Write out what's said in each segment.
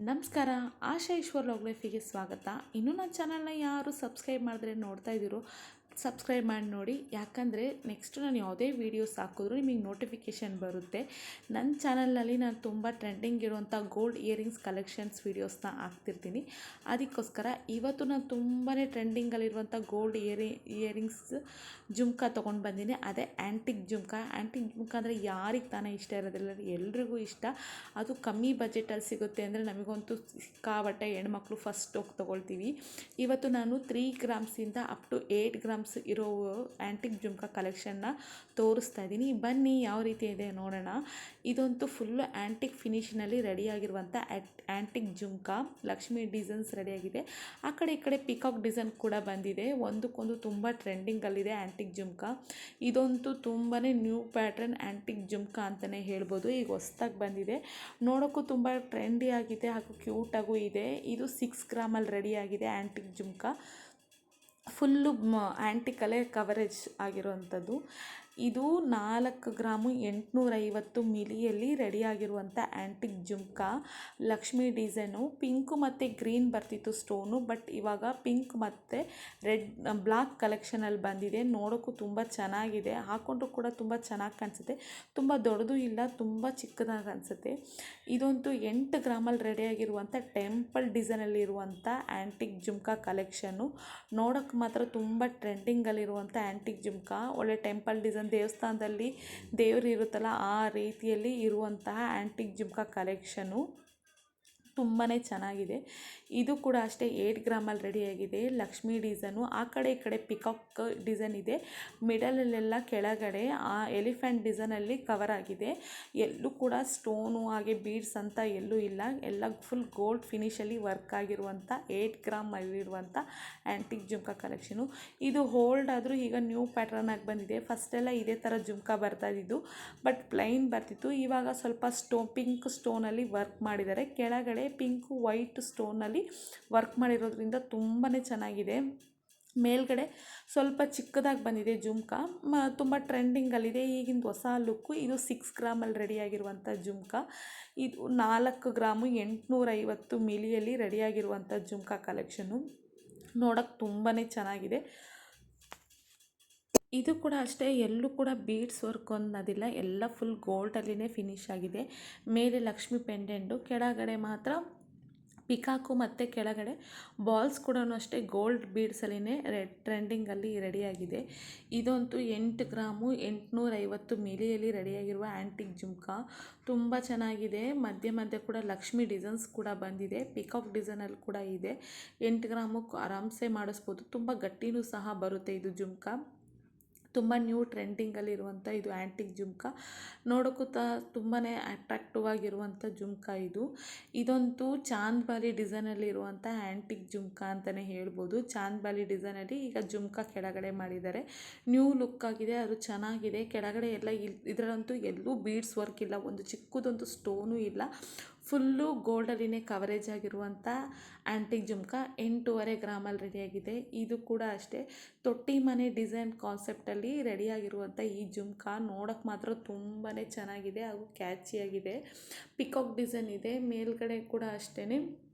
ನಮಸ್ಕಾರ. ಆಶಾ ಈಶ್ವರ್ ಲೈಫಿಗೆ ಸ್ವಾಗತ. ಇನ್ನೂ ನನ್ನ ಚಾನಲ್ನ ಯಾರು ಸಬ್ಸ್ಕ್ರೈಬ್ ಮಾಡಿದ್ರೆ ನೋಡ್ತಾ ಇದ್ದೀರೋ ಸಬ್ಸ್ಕ್ರೈಬ್ ಮಾಡಿ ನೋಡಿ. ಯಾಕಂದರೆ ನೆಕ್ಸ್ಟ್ ನಾನು ಯಾವುದೇ ವೀಡಿಯೋಸ್ ಹಾಕಿದ್ರೂ ನಿಮಗೆ ನೋಟಿಫಿಕೇಷನ್ ಬರುತ್ತೆ. ನನ್ನ ಚಾನಲ್ನಲ್ಲಿ ನಾನು ತುಂಬ ಟ್ರೆಂಡಿಂಗ್ ಇರುವಂಥ ಗೋಲ್ಡ್ ಇಯರಿಂಗ್ಸ್ ಕಲೆಕ್ಷನ್ಸ್ ವೀಡಿಯೋಸ್ನ ಹಾಕ್ತಿರ್ತೀನಿ. ಅದಕ್ಕೋಸ್ಕರ ಇವತ್ತು ನಾನು ತುಂಬಾ ಟ್ರೆಂಡಿಂಗಲ್ಲಿರುವಂಥ ಗೋಲ್ಡ್ ಇಯರಿಂಗ್ಸ್ ಜುಮ್ಕಾ ತೊಗೊಂಡು ಬಂದಿನಿ. ಅದೇ ಆ್ಯಂಟಿಕ್ ಜುಮ್ಕಾ ಅಂದರೆ ಯಾರಿಗೆ ತಾನೇ ಇಷ್ಟ ಇರೋದಿಲ್ಲ, ಎಲ್ರಿಗೂ ಇಷ್ಟ. ಅದು ಕಮ್ಮಿ ಬಜೆಟಲ್ಲಿ ಸಿಗುತ್ತೆ ಅಂದರೆ ನಮಗಂತೂ ಸಿಕ್ಕಾಬಟ್ಟೆ ಹೆಣ್ಮಕ್ಳು ಫಸ್ಟ್ ಹೋಗಿ ತೊಗೊಳ್ತೀವಿ. ಇವತ್ತು ನಾನು 3 ಗ್ರಾಮ್ಸಿಂದ ಅಪ್ ಟು 8 ಗ್ರಾಮ್ಸ್ ಇರೋ ಆ್ಯಂಟಿಕ್ ಜುಮ್ಕಾ ಕಲೆಕ್ಷನ್ನ ತೋರಿಸ್ತಾ ಇದ್ದೀನಿ. ಬನ್ನಿ ಯಾವ ರೀತಿ ಇದೆ ನೋಡೋಣ. ಇದಂತೂ ಫುಲ್ಲು ಆ್ಯಂಟಿಕ್ ಫಿನಿಶ್ನಲ್ಲಿ ರೆಡಿಯಾಗಿರುವಂಥ ಆ್ಯಂಟಿಕ್ ಜುಮ್ಕಾ. ಲಕ್ಷ್ಮಿ ಡಿಸೈನ್ಸ್ ರೆಡಿಯಾಗಿದೆ. ಆ ಕಡೆ ಈ ಕಡೆ ಪಿಕಾಕ್ ಡಿಸೈನ್ ಕೂಡ ಬಂದಿದೆ. ಒಂದಕ್ಕೊಂದು ತುಂಬ ಟ್ರೆಂಡಿಂಗಲ್ಲಿದೆ ಆ್ಯಂಟಿಕ್ ಜುಮ್ಕಾ. ಇದಂತೂ ತುಂಬಾ ನ್ಯೂ ಪ್ಯಾಟ್ರನ್ ಆ್ಯಂಟಿಕ್ ಜುಮ್ಕಾ ಅಂತಲೇ ಹೇಳ್ಬೋದು. ಈಗ ಹೊಸ್ದಾಗಿ ಬಂದಿದೆ, ನೋಡೋಕ್ಕೂ ತುಂಬ ಟ್ರೆಂಡಿ ಆಗಿದೆ ಹಾಗೂ ಕ್ಯೂಟಾಗೂ ಇದೆ. ಇದು 6 ಗ್ರಾಮಲ್ಲಿ ರೆಡಿಯಾಗಿದೆ ಆ್ಯಂಟಿಕ್ ಜುಮ್ಕಾ. ಫುಲ್ಲು ಆ್ಯಂಟಿಕಲ್ಲೇ ಕವರೇಜ್ ಆಗಿರುವಂಥದ್ದು. ಇದು 4 ಗ್ರಾಮು 850 ಮಿಲಿಯಲ್ಲಿ ರೆಡಿಯಾಗಿರುವಂಥ antique jhumka. Lakshmi design pink ಮತ್ತು ಗ್ರೀನ್ ಬರ್ತಿತ್ತು ಸ್ಟೋನು, ಬಟ್ ಇವಾಗ ಪಿಂಕ್ ಮತ್ತು ಬ್ಲ್ಯಾಕ್ ಕಲೆಕ್ಷನಲ್ಲಿ ಬಂದಿದೆ. ನೋಡೋಕ್ಕೂ ತುಂಬ ಚೆನ್ನಾಗಿದೆ, ಹಾಕ್ಕೊಂಡ್ರೂ ಕೂಡ ತುಂಬ ಚೆನ್ನಾಗಿ ಕಾಣಿಸುತ್ತೆ. ತುಂಬ ದೊಡ್ಡದು ಇಲ್ಲ, ತುಂಬ ಚಿಕ್ಕದಾಗಿ ಅನಿಸುತ್ತೆ. ಇದಂತೂ 8 ಗ್ರಾಮಲ್ಲಿ ರೆಡಿಯಾಗಿರುವಂಥ ಟೆಂಪಲ್ ಡಿಸೈನಲ್ಲಿರುವಂಥ ಆ್ಯಂಟಿಕ್ ಜುಮ್ಕಾ ಕಲೆಕ್ಷನ್ನು. ನೋಡೋಕ್ಕೆ ಮಾತ್ರ ತುಂಬ ಟ್ರೆಂಡಿಂಗಲ್ಲಿರುವಂಥ ಆ್ಯಂಟಿಕ್ ಜುಮ್ಕಾ. ಒಳ್ಳೆ ಟೆಂಪಲ್ ಡಿಸೈನ್, ದೇವಸ್ಥಾನದಲ್ಲಿ ದೇವರು ಇರುತ್ತಲ್ಲ ಆ ರೀತಿಯಲ್ಲಿ ಇರುವಂತಹ ಆ್ಯಂಟಿಕ್ ಜುಮ್ಕಾ ಕಲೆಕ್ಷನು ತುಂಬಾ ಚೆನ್ನಾಗಿದೆ. ಇದು ಕೂಡ ಅಷ್ಟೇ 8 ಗ್ರಾಮಲ್ಲಿ ರೆಡಿಯಾಗಿದೆ. ಲಕ್ಷ್ಮಿ ಡಿಸೈನು, ಆ ಕಡೆ ಈ ಕಡೆ ಪಿಕಾಕ್ ಡಿಸೈನ್ ಇದೆ. ಮಿಡಲಲ್ಲೆಲ್ಲ ಕೆಳಗಡೆ ಆ ಎಲಿಫೆಂಟ್ ಡಿಸೈನಲ್ಲಿ ಕವರ್ ಆಗಿದೆ. ಎಲ್ಲೂ ಕೂಡ ಸ್ಟೋನು ಹಾಗೆ ಬೀಡ್ಸ್ ಅಂತ ಎಲ್ಲೂ ಇಲ್ಲ. ಎಲ್ಲ ಫುಲ್ ಗೋಲ್ಡ್ ಫಿನಿಷಲ್ಲಿ ವರ್ಕ್ ಆಗಿರುವಂಥ 8 ಗ್ರಾಮಲ್ಲಿರುವಂಥ ಆ್ಯಂಟಿಕ್ ಜುಮ್ಕಾ ಕಲೆಕ್ಷನು. ಇದು ಹೋಲ್ಡ್ ಆದರೂ ಈಗ ನ್ಯೂ ಪ್ಯಾಟ್ರನ್ ಆಗಿ ಬಂದಿದೆ. ಫಸ್ಟೆಲ್ಲ ಇದೇ ಥರ ಜುಮ್ಕಾ ಬರ್ತಾ ಇದ್ದಿದ್ದು, ಬಟ್ ಪ್ಲೈನ್ ಬರ್ತಿತ್ತು. ಇವಾಗ ಸ್ವಲ್ಪ ಪಿಂಕ್ ಸ್ಟೋನಲ್ಲಿ ವರ್ಕ್ ಮಾಡಿದ್ದಾರೆ. ಕೆಳಗಡೆ ಪಿಂಕು ವೈಟ್ ಸ್ಟೋನಲ್ಲಿ ವರ್ಕ್ ಮಾಡಿರೋದ್ರಿಂದ ತುಂಬಾ ಚೆನ್ನಾಗಿದೆ. ಮೇಲ್ಗಡೆ ಸ್ವಲ್ಪ ಚಿಕ್ಕದಾಗಿ ಬಂದಿದೆ ಜುಮ್ಕಾ, ತುಂಬ ಟ್ರೆಂಡಿಂಗಲ್ಲಿದೆ. ಈಗಿಂದು ಹೊಸ ಲುಕ್ಕು. ಇದು 6 ಗ್ರಾಮಲ್ಲಿ ರೆಡಿಯಾಗಿರುವಂಥ ಜುಮ್ಕಾ. ಇದು 4 ಗ್ರಾಮು 850 ಮಿಲಿಯಲ್ಲಿ ರೆಡಿಯಾಗಿರುವಂಥ ಜುಮ್ಕಾ ಕಲೆಕ್ಷನ್ನು. ನೋಡೋಕ್ಕೆ ತುಂಬಾ ಚೆನ್ನಾಗಿದೆ. ಇದು ಕೂಡ ಅಷ್ಟೇ, ಎಲ್ಲೂ ಕೂಡ ಬೀಡ್ಸ್ ವರ್ಕ್ ಅನ್ನೋದಿಲ್ಲ, ಎಲ್ಲ ಫುಲ್ ಗೋಲ್ಡಲ್ಲಿನೇ ಫಿನಿಶ್ ಆಗಿದೆ. ಮೇಲೆ ಲಕ್ಷ್ಮಿ ಪೆಂಡೆಂಟು, ಕೆಳಗಡೆ ಮಾತ್ರ ಪಿಕಾಕು ಮತ್ತು ಕೆಳಗಡೆ ಬಾಲ್ಸ್ ಕೂಡ ಅಷ್ಟೇ ಗೋಲ್ಡ್ ಬೀಡ್ಸಲ್ಲಿನೇ ಟ್ರೆಂಡಿಂಗಲ್ಲಿ ರೆಡಿಯಾಗಿದೆ. ಇದಂತೂ 8 ಗ್ರಾಮು 850 ಮಿಲಿಯಲ್ಲಿ ರೆಡಿಯಾಗಿರುವ ಆ್ಯಂಟಿಕ್ ಜುಮ್ಕಾ. ತುಂಬ ಚೆನ್ನಾಗಿದೆ. ಮಧ್ಯೆ ಮಧ್ಯೆ ಕೂಡ ಲಕ್ಷ್ಮಿ ಡಿಸೈನ್ಸ್ ಕೂಡ ಬಂದಿದೆ. ಪಿಕಾಕ್ ಡಿಸೈನಲ್ಲಿ ಕೂಡ ಇದೆ. 8 ಗ್ರಾಮಕ್ಕೆ ಆರಾಮ್ಸೆ ಮಾಡಿಸ್ಬೋದು. ತುಂಬ ಗಟ್ಟಿನೂ ಸಹ ಬರುತ್ತೆ ಇದು ಜುಮ್ಕಾ. ತುಂಬ ನ್ಯೂ ಟ್ರೆಂಡಿಂಗಲ್ಲಿರುವಂಥ ಇದು ಆ್ಯಂಟಿಕ್ ಜುಮ್ಕಾ. ನೋಡೋಕ್ಕೂ ತುಂಬಾ ಅಟ್ರಾಕ್ಟಿವ್ ಆಗಿರುವಂಥ ಜುಮ್ಕಾ ಇದು. ಇದಂತೂ ಚಾಂದ್ಬಾಲಿ ಡಿಸೈನಲ್ಲಿರುವಂಥ ಆ್ಯಂಟಿಕ್ ಜುಮ್ಕಾ ಅಂತಲೇ ಹೇಳ್ಬೋದು. ಚಾಂದ್ಬಾಲಿ ಡಿಸೈನಲ್ಲಿ ಈಗ ಜುಮ್ಕಾ ಕೆಳಗಡೆ ಮಾಡಿದ್ದಾರೆ. ನ್ಯೂ ಲುಕ್ ಆಗಿದೆ, ಅದು ಚೆನ್ನಾಗಿದೆ. ಕೆಳಗಡೆ ಎಲ್ಲ ಇದರಲ್ಲಂತೂ ಎಲ್ಲೂ ಬೀಡ್ಸ್ ವರ್ಕ್ ಇಲ್ಲ, ಒಂದು ಚಿಕ್ಕದೊಂದು ಸ್ಟೋನು ಇಲ್ಲ. ಫುಲ್ಲು ಗೋಲ್ಡಲ್ಲಿನೇ ಕವರೇಜ್ ಆಗಿರುವಂಥ ಆ್ಯಂಟಿಕ್ ಜುಮ್ಕಾ 8.5 ಗ್ರಾಮಲ್ಲಿ ರೆಡಿಯಾಗಿದೆ. ಇದು ಕೂಡ ಅಷ್ಟೇ ತೊಟ್ಟಿ ಮನೆ ಡಿಸೈನ್ ಕಾನ್ಸೆಪ್ಟಲ್ಲಿ ರೆಡಿಯಾಗಿರುವಂಥ ಈ ಜುಮ್ಕಾ ನೋಡೋಕ್ಕೆ ಮಾತ್ರ ತುಂಬಾ ಚೆನ್ನಾಗಿದೆ ಹಾಗೂ ಕ್ಯಾಚಿಯಾಗಿದೆ. ಪಿಕಾಕ್ ಡಿಸೈನ್ ಇದೆ. ಮೇಲ್ಗಡೆ ಕೂಡ ಅಷ್ಟೇ,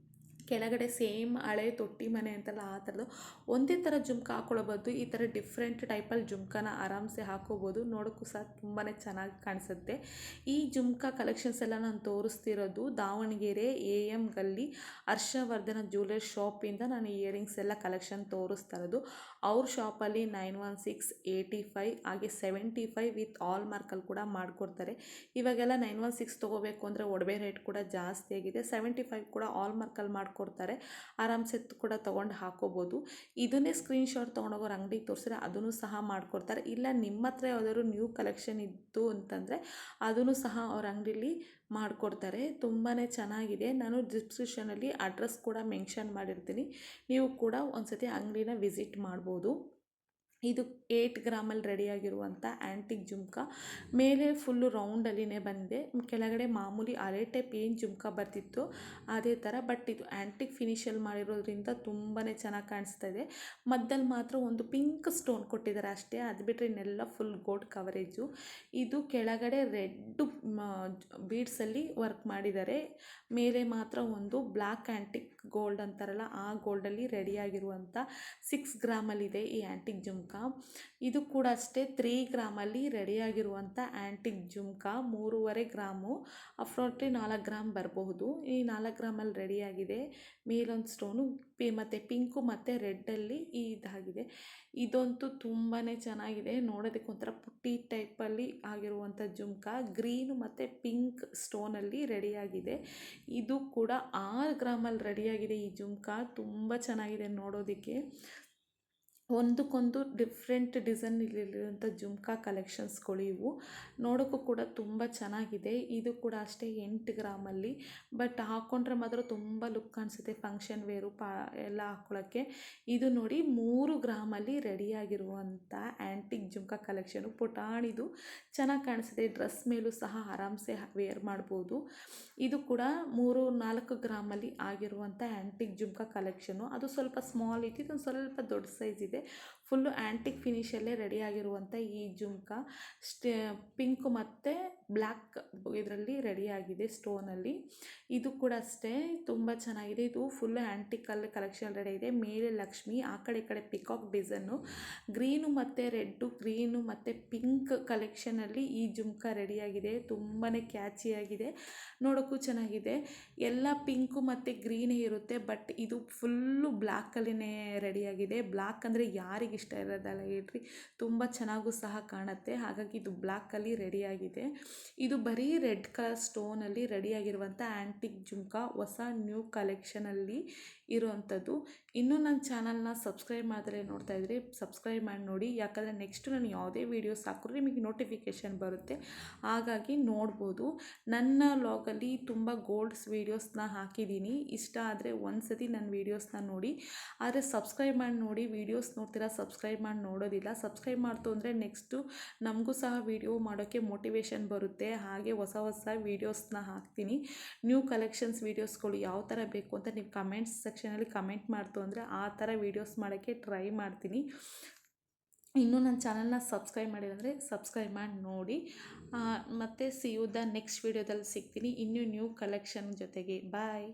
ಕೆಳಗಡೆ ಸೇಮ್ ಹಳೆ ತೊಟ್ಟಿ ಮನೆ ಅಂತಲ್ಲ ಆ ಥರದ್ದು ಒಂದೇ ಥರ ಜುಮ್ಕಾ ಹಾಕ್ಕೊಳ್ಬೋದು. ಈ ಥರ ಡಿಫ್ರೆಂಟ್ ಟೈಪಲ್ಲಿ ಜುಮ್ಕಾನ ಆರಾಮ್ಸೆ ಹಾಕೋಬೋದು. ನೋಡೋಕ್ಕೂ ಸಹ ತುಂಬಾ ಚೆನ್ನಾಗಿ ಕಾಣಿಸುತ್ತೆ. ಈ ಜುಮ್ಕಾ ಕಲೆಕ್ಷನ್ಸ್ ಎಲ್ಲ ನಾನು ತೋರಿಸ್ತಿರೋದು ದಾವಣಗೆರೆ AM ಗಲ್ಲಿ ಹರ್ಷವರ್ಧನ ಜ್ಯುವೆಲರ್ಸ್ ಶಾಪಿಂದ ನಾನು ಇಯರಿಂಗ್ಸ್ ಎಲ್ಲ ಕಲೆಕ್ಷನ್ ತೋರಿಸ್ತಾ ಇರೋದು. ಅವ್ರ ಶಾಪಲ್ಲಿ 916, 85 ಹಾಗೆ 75 ವಿತ್ ಆಲ್ ಮಾರ್ಕಲ್ಲಿ ಕೂಡ ಮಾಡಿಕೊಡ್ತಾರೆ. ಇವಾಗೆಲ್ಲ 916 ತೊಗೋಬೇಕು ಅಂದರೆ ಒಡವೆ ರೇಟ್ ಕೂಡ ಜಾಸ್ತಿ ಆಗಿದೆ. 75 ಕೂಡ ಆಲ್ ಮಾರ್ಕಲ್ಲಿ ಕೊಡ್ತಾರೆ. ಆರಾಮ್ಸೆ ಕೂಡ ತೊಗೊಂಡು ಹಾಕೋಬೋದು. ಇದನ್ನೇ ಸ್ಕ್ರೀನ್ಶಾಟ್ ತೊಗೊಂಡೋಗೋರು ಅಂಗಡಿಗೆ ತೋರಿಸಿದ್ರೆ ಅದನ್ನು ಸಹ ಮಾಡಿಕೊಡ್ತಾರೆ. ಇಲ್ಲ ನಿಮ್ಮ ಹತ್ರ ಯಾವುದಾದ್ರು ನ್ಯೂ ಕಲೆಕ್ಷನ್ ಇತ್ತು ಅಂತಂದರೆ ಅದನ್ನು ಸಹ ಅವ್ರ ಅಂಗಡಿಲಿ ಮಾಡಿಕೊಡ್ತಾರೆ. ತುಂಬಾ ಚೆನ್ನಾಗಿದೆ. ನಾನು ಡಿಸ್ಕ್ರಿಪ್ಷನಲ್ಲಿ ಅಡ್ರೆಸ್ ಕೂಡ ಮೆನ್ಷನ್ ಮಾಡಿರ್ತೀನಿ, ನೀವು ಕೂಡ ಒಂದ್ಸತಿ ಅಂಗಡಿನ ವಿಸಿಟ್ ಮಾಡ್ಬೋದು. ಇದು 8 ಗ್ರಾಮಲ್ಲಿ ರೆಡಿಯಾಗಿರುವಂಥ ಆ್ಯಂಟಿಕ್ ಜುಮ್ಕಾ. ಮೇಲೆ ಫುಲ್ಲು ರೌಂಡಲ್ಲಿನೇ ಬಂದಿದೆ, ಕೆಳಗಡೆ ಮಾಮೂಲಿ ಹಳೆ ಟೈಪ್ ಏನು ಜುಮ್ಕಾ ಬರ್ತಿತ್ತು ಅದೇ ಥರ. ಬಟ್ ಇದು ಆ್ಯಂಟಿಕ್ ಫಿನಿಷಲ್ಲಿ ಮಾಡಿರೋದ್ರಿಂದ ತುಂಬಾ ಚೆನ್ನಾಗಿ ಕಾಣಿಸ್ತಾ ಇದೆ. ಮಧ್ಯದಲ್ಲಿ ಮಾತ್ರ ಒಂದು ಪಿಂಕ್ ಸ್ಟೋನ್ ಕೊಟ್ಟಿದ್ದಾರೆ ಅಷ್ಟೇ, ಅದು ಬಿಟ್ಟರೆ ಇನ್ನೆಲ್ಲ ಫುಲ್ ಗೋಲ್ಡ್ ಕವರೇಜು. ಇದು ಕೆಳಗಡೆ ರೆಡ್ಡು ಬೀಡ್ಸಲ್ಲಿ ವರ್ಕ್ ಮಾಡಿದ್ದಾರೆ, ಮೇಲೆ ಮಾತ್ರ ಒಂದು ಬ್ಲ್ಯಾಕ್ ಆ್ಯಂಟಿಕ್ ಗೋಲ್ಡ್ ಅಂತಾರಲ್ಲ ಆ ಗೋಲ್ಡಲ್ಲಿ ರೆಡಿಯಾಗಿರುವಂಥ 6 ಗ್ರಾಮಲ್ಲಿದೆ ಈ ಆ್ಯಂಟಿಕ್ ಜುಮ್ಕಾ. ಇದು ಕೂಡ ಅಷ್ಟೇ 3 ಗ್ರಾಮಲ್ಲಿ ರೆಡಿಯಾಗಿರುವಂಥ ಆ್ಯಂಟಿಕ್ ಜುಮ್ಕಾ. 3.5 ಗ್ರಾಮು, ಅಪ್ರಾಕ್ಟ್ಲಿ 4 ಗ್ರಾಮ್ ಬರಬಹುದು. ಈ 4 ಗ್ರಾಮಲ್ಲಿ ರೆಡಿಯಾಗಿದೆ. ಮೇಲೊಂದು ಸ್ಟೋನು ಮತ್ತು ಪಿಂಕು ಮತ್ತು ರೆಡ್ಡಲ್ಲಿ ಇದಾಗಿದೆ. ಇದಂತೂ ತುಂಬಾ ಚೆನ್ನಾಗಿದೆ, ನೋಡೋದಕ್ಕೆ ಒಂಥರ ಪುಟ್ಟಿ ಟೈಪಲ್ಲಿ ಆಗಿರುವಂಥ ಜುಮ್ಕಾ. ಗ್ರೀನು ಮತ್ತು ಪಿಂಕ್ ಸ್ಟೋನಲ್ಲಿ ರೆಡಿಯಾಗಿದೆ. ಇದು ಕೂಡ 6 ಗ್ರಾಮಲ್ಲಿ ರೆಡಿಯಾಗಿದೆ. ಈ ಜುಮ್ಕಾ ತುಂಬ ಚೆನ್ನಾಗಿದೆ ನೋಡೋದಕ್ಕೆ. ಒಂದಕ್ಕೊಂದು ಡಿಫ್ರೆಂಟ್ ಡಿಸೈನ್ ಇಲ್ಲಿರುವಂಥ ಜುಮ್ಕಾ ಕಲೆಕ್ಷನ್ಸ್ಗಳು ಇವು. ನೋಡೋಕ್ಕೂ ಕೂಡ ತುಂಬ ಚೆನ್ನಾಗಿದೆ. ಇದು ಕೂಡ ಅಷ್ಟೇ 8 ಗ್ರಾಮಲ್ಲಿ, ಬಟ್ ಹಾಕ್ಕೊಂಡ್ರೆ ಮಾತ್ರ ತುಂಬ ಲುಕ್ ಕಾಣಿಸುತ್ತೆ, ಫಂಕ್ಷನ್ ವೇರು ಎಲ್ಲ ಹಾಕ್ಕೊಳ್ಳೋಕ್ಕೆ. ಇದು ನೋಡಿ 3 ಗ್ರಾಮಲ್ಲಿ ರೆಡಿಯಾಗಿರುವಂಥ ಆ್ಯಂಟಿಕ್ ಜುಮ್ಕಾ ಕಲೆಕ್ಷನು. ಪುಟಾಣಿದು ಚೆನ್ನಾಗಿ ಕಾಣಿಸುತ್ತೆ, ಡ್ರೆಸ್ ಮೇಲೂ ಸಹ ಆರಾಮ್ಸೆ ವೇರ್ ಮಾಡ್ಬೋದು. ಇದು ಕೂಡ 3-4 ಗ್ರಾಮಲ್ಲಿ ಆಗಿರುವಂಥ ಆ್ಯಂಟಿಕ್ ಜುಮ್ಕಾ ಕಲೆಕ್ಷನು. ಅದು ಸ್ವಲ್ಪ ಸ್ಮಾಲ್ ಇತ್ತು, ಇದೊಂದು ಸ್ವಲ್ಪ ದೊಡ್ಡ ಸೈಜ್ ಇದೆ. ಫುಲ್ಲು ಆ್ಯಂಟಿಕ್ ಫಿನಿಷಲ್ಲೇ ರೆಡಿಯಾಗಿರುವಂಥ ಈ ಜುಮ್ಕಾ ಪಿಂಕು ಮತ್ತು ಬ್ಲ್ಯಾಕ್ ಇದರಲ್ಲಿ ರೆಡಿಯಾಗಿದೆ ಸ್ಟೋನಲ್ಲಿ. ಇದು ಕೂಡ ಅಷ್ಟೇ ತುಂಬ ಚೆನ್ನಾಗಿದೆ. ಇದು ಫುಲ್ಲು ಆ್ಯಂಟಿಕಲ್ಲಿ ಕಲೆಕ್ಷನ್ ರೆಡಿಯಾಗಿದೆ. ಮೇಲೆ ಲಕ್ಷ್ಮಿ, ಆ ಕಡೆ ಈ ಕಡೆ ಪಿಕಾಕ್ ಡಿಸೈನು, ಗ್ರೀನು ಮತ್ತು ರೆಡ್ಡು, ಗ್ರೀನು ಮತ್ತು ಪಿಂಕ್ ಕಲೆಕ್ಷನಲ್ಲಿ ಈ ಜುಮ್ಕಾ ರೆಡಿಯಾಗಿದೆ. ತುಂಬಾ ಕ್ಯಾಚಿಯಾಗಿದೆ, ನೋಡೋಕ್ಕೂ ಚೆನ್ನಾಗಿದೆ. ಎಲ್ಲ ಪಿಂಕು ಮತ್ತು ಗ್ರೀನೇ ಇರುತ್ತೆ, ಬಟ್ ಇದು ಫುಲ್ಲು ಬ್ಲ್ಯಾಕಲ್ಲಿನೇ ರೆಡಿಯಾಗಿದೆ. ಬ್ಲ್ಯಾಕ್ ಅಂದರೆ ಯಾರಿಗೆ ಇಷ್ಟ ಇರೋದಲ್ಲ ಹೇಳ್ರಿ, ತುಂಬ ಚೆನ್ನಾಗೂ ಸಹ ಕಾಣುತ್ತೆ. ಹಾಗಾಗಿ ಇದು ಬ್ಲ್ಯಾಕಲ್ಲಿ ರೆಡಿಯಾಗಿದೆ. ಇದು ಬರೀ ರೆಡ್ ಕಲರ್ ಸ್ಟೋನಲ್ಲಿ ರೆಡಿಯಾಗಿರುವಂಥ ಆ್ಯಂಟಿಕ್ ಜುಮ್ಕಾ, ಹೊಸ ನ್ಯೂ ಕಲೆಕ್ಷನಲ್ಲಿ ಇರುವಂಥದ್ದು. ಇನ್ನೂ ನನ್ನ ಚಾನಲ್ನ ಸಬ್ಸ್ಕ್ರೈಬ್ ಮಾಡಿದ್ರೆ ನೋಡ್ತಾ ಇದ್ದರೆ ಸಬ್ಸ್ಕ್ರೈಬ್ ಮಾಡಿ ನೋಡಿ, ಯಾಕಂದರೆ ನೆಕ್ಸ್ಟು ನಾನು ಯಾವುದೇ ವೀಡಿಯೋಸ್ ಹಾಕಿದ್ರೆ ನಿಮಗೆ ನೋಟಿಫಿಕೇಷನ್ ಬರುತ್ತೆ, ಹಾಗಾಗಿ ನೋಡ್ಬೋದು. ನನ್ನ ವ್ಲಾಗಲ್ಲಿ ತುಂಬ ಗೋಲ್ಡ್ಸ್ ವೀಡಿಯೋಸ್ನ ಹಾಕಿದ್ದೀನಿ, ಇಷ್ಟ ಆದರೆ ಒಂದ್ಸತಿ ನನ್ನ ವೀಡಿಯೋಸ್ನ ನೋಡಿ. ಆದರೆ ಸಬ್ಸ್ಕ್ರೈಬ್ ಮಾಡಿ ನೋಡಿ, ವೀಡಿಯೋಸ್ ನೋಡ್ತೀರಾ ಸಬ್ಸ್ಕ್ರೈಬ್ ಮಾಡಿ ನೋಡೋದಿಲ್ಲ. ಸಬ್ಸ್ಕ್ರೈಬ್ ಮಾಡ್ತು ಅಂದರೆ ನೆಕ್ಸ್ಟು ನಮಗೂ ಸಹ ವೀಡಿಯೋ ಮಾಡೋಕ್ಕೆ ಮೋಟಿವೇಶನ್ ಬರುತ್ತೆ. ಹಾಗೆ ಹೊಸ ಹೊಸ ವೀಡಿಯೋಸ್ನ ಹಾಕ್ತೀನಿ. ನ್ಯೂ ಕಲೆಕ್ಷನ್ಸ್ ವೀಡಿಯೋಸ್ಗಳು ಯಾವ ಥರ ಬೇಕು ಅಂತ ನೀವು ಕಮೆಂಟ್ಸ್ ಸೆಕ್ಷನಲ್ಲಿ ಕಮೆಂಟ್ ಮಾಡ್ತು ಅಂದರೆ ಆ ಥರ ವೀಡಿಯೋಸ್ ಮಾಡೋಕ್ಕೆ ಟ್ರೈ ಮಾಡ್ತೀನಿ. ಇನ್ನೂ ನನ್ನ ಚಾನಲ್ನ ಸಬ್ಸ್ಕ್ರೈಬ್ ಮಾಡಿದರೆ ಸಬ್ಸ್ಕ್ರೈಬ್ ಮಾಡಿ ನೋಡಿ. ಮತ್ತು ಸಿ ಯು ದ ನೆಕ್ಸ್ಟ್ ವೀಡಿಯೋದಲ್ಲಿ ಸಿಗ್ತೀನಿ ಇನ್ನೂ ನ್ಯೂ ಕಲೆಕ್ಷನ್ ಜೊತೆಗೆ. ಬಾಯ್.